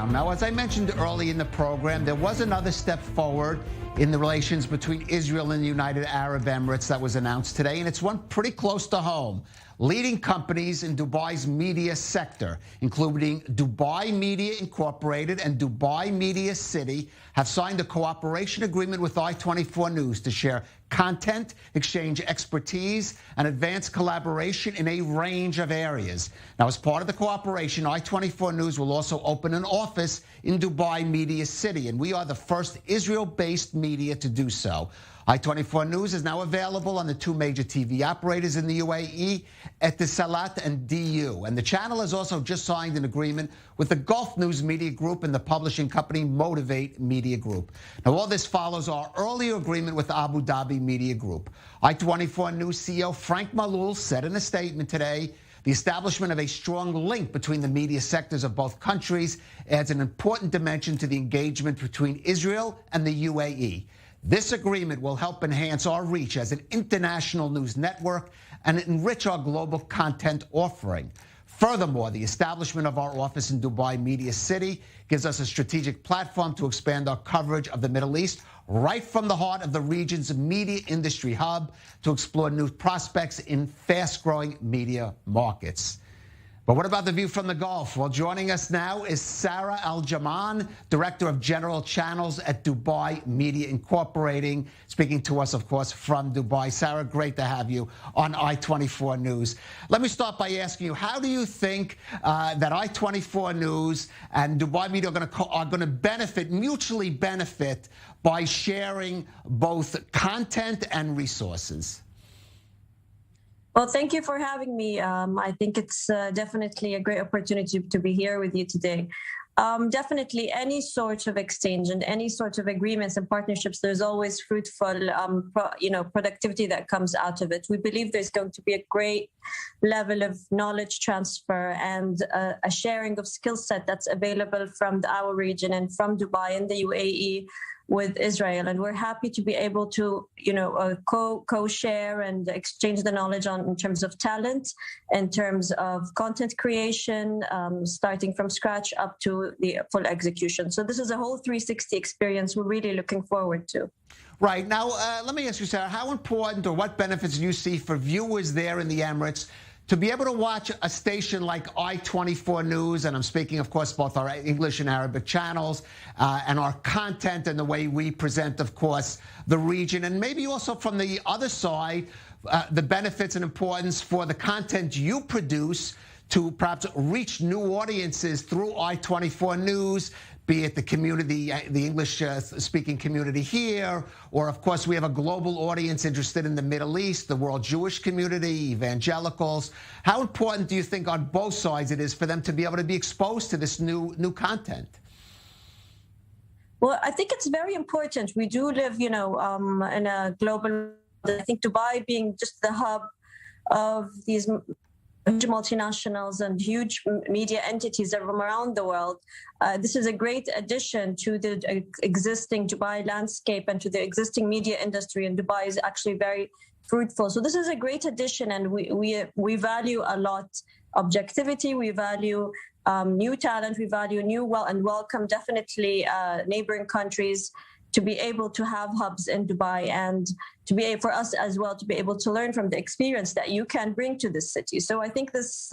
Now, as I mentioned early in the program, there was another step forward in the relations between Israel and the United Arab Emirates that was announced today, and it's one pretty close to home. Leading companies in Dubai's media sector, including Dubai Media Incorporated and Dubai Media City, have signed a cooperation agreement with i24NEWS to share content, exchange expertise, and advance collaboration in a range of areas. Now, as part of the cooperation, i24NEWS will also open an office in Dubai Media City, and we are the first Israel-based media to do so. i24NEWS is now available on the two major TV operators in the UAE, Etisalat and DU. And the channel has also just signed an agreement with the Gulf News Media Group and the publishing company Motivate Media Group. Now, all this follows our earlier agreement with Abu Dhabi Media Group. i24NEWS CEO Frank Malul said in a statement today, the establishment of a strong link between the media sectors of both countries adds an important dimension to the engagement between Israel and the UAE. This agreement will help enhance our reach as an international news network and enrich our global content offering. Furthermore, the establishment of our office in Dubai Media City gives us a strategic platform to expand our coverage of the Middle East right from the heart of the region's media industry hub to explore new prospects in fast-growing media markets. But what about the view from the Gulf? Well, joining us now is Sara al Jarman, Director of General Channels at Dubai Media Incorporating, speaking to us, of course, from Dubai. Sara, great to have you on i24NEWS. Let me start by asking you, how do you think that i24NEWS and Dubai Media are going to benefit, mutually benefit, by sharing both content and resources? Well, thank you for having me. I think it's definitely a great opportunity to be here with you today. Definitely any sort of exchange and any sort of agreements and partnerships, there's always fruitful, productivity that comes out of it. We believe there's going to be a great level of knowledge transfer and a sharing of skill set that's available from our region and from Dubai and the UAE with Israel, and we're happy to be able to, co-share and exchange the knowledge in terms of talent, in terms of content creation, starting from scratch up to the full execution. So this is a whole 360 experience we're really looking forward to. Right. Now, let me ask you, Sara, how important or what benefits do you see for viewers there in the Emirates to be able to watch a station like i24NEWS, and I'm speaking, of course, both our English and Arabic channels, and our content and the way we present, of course, the region, and maybe also from the other side, the benefits and importance for the content you produce to perhaps reach new audiences through i24NEWS, be it the community, the English-speaking community here, or, of course, we have a global audience interested in the Middle East, the world Jewish community, evangelicals. How important do you think on both sides it is for them to be able to be exposed to this new content? Well, I think it's very important. We do live, in a global, I think Dubai being just the hub of these multinationals and huge media entities from around the world. This is a great addition to the existing Dubai landscape and to the existing media industry, and Dubai is actually very fruitful. So this is a great addition, and we value a lot objectivity, we value new talent, we value and welcome definitely neighboring countries to be able to have hubs in Dubai, and for us as well to be able to learn from the experience that you can bring to this city. So I think this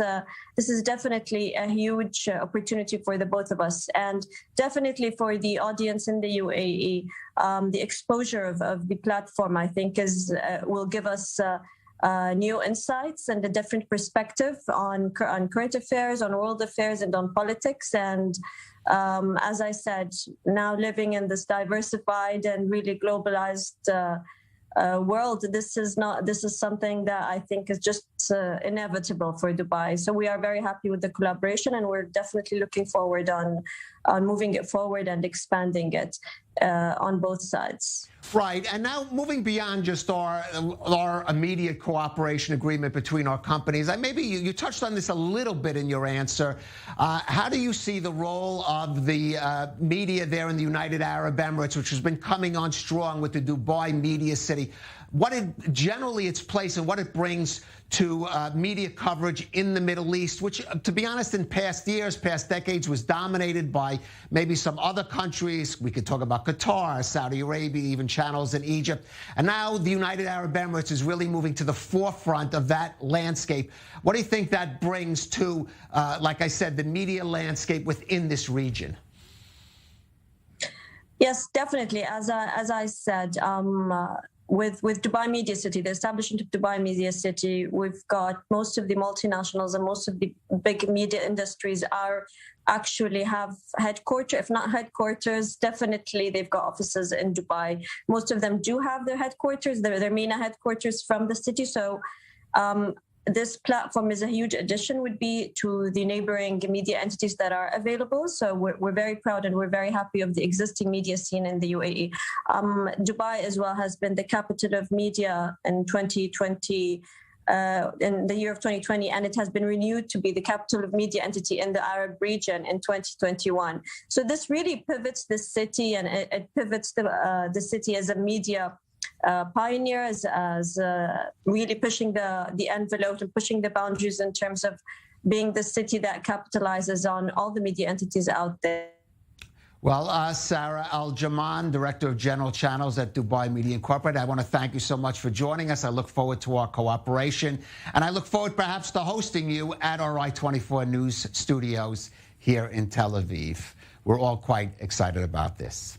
is definitely a huge opportunity for the both of us, and definitely for the audience in the UAE. The exposure of the platform, I think, will give us new insights and a different perspective on current affairs, on world affairs, and on politics. And as I said, now living in this diversified and really globalized world, this is something that I think is just inevitable for Dubai. So we are very happy with the collaboration, and we're definitely looking forward on moving it forward and expanding it on both sides. Right, and now moving beyond just our immediate cooperation agreement between our companies, maybe you touched on this a little bit in your answer. How do you see the role of the media there in the United Arab Emirates, which has been coming on strong with the Dubai Media City? Generally its place and what it brings to media coverage in the Middle East, which, to be honest, in past years, past decades, was dominated by maybe some other countries. We could talk about Qatar, Saudi Arabia, even channels in Egypt. And now the United Arab Emirates is really moving to the forefront of that landscape. What do you think that brings to, like I said, the media landscape within this region? Yes, definitely. As I said, with Dubai Media City, the establishment of Dubai Media City, we've got most of the multinationals and most of the big media industries are actually have headquarters, if not headquarters, definitely they've got offices in Dubai. Most of them do have their headquarters, their MENA headquarters from the city. So this platform is a huge addition, would be to the neighboring media entities that are available. So we're very proud and we're very happy of the existing media scene in the UAE. Dubai as well has been the capital of media in 2020, in the year of 2020, and it has been renewed to be the capital of media entity in the Arab region in 2021. So this really pivots the city, and it pivots the city as a media pioneer, as really pushing the envelope and pushing the boundaries in terms of being the city that capitalizes on all the media entities out there. Well, Sara al Jarman, Director of General Channels at Dubai Media Incorporated, I want to thank you so much for joining us. I look forward to our cooperation, and I look forward perhaps to hosting you at our i24 News studios here in Tel Aviv. We're all quite excited about this.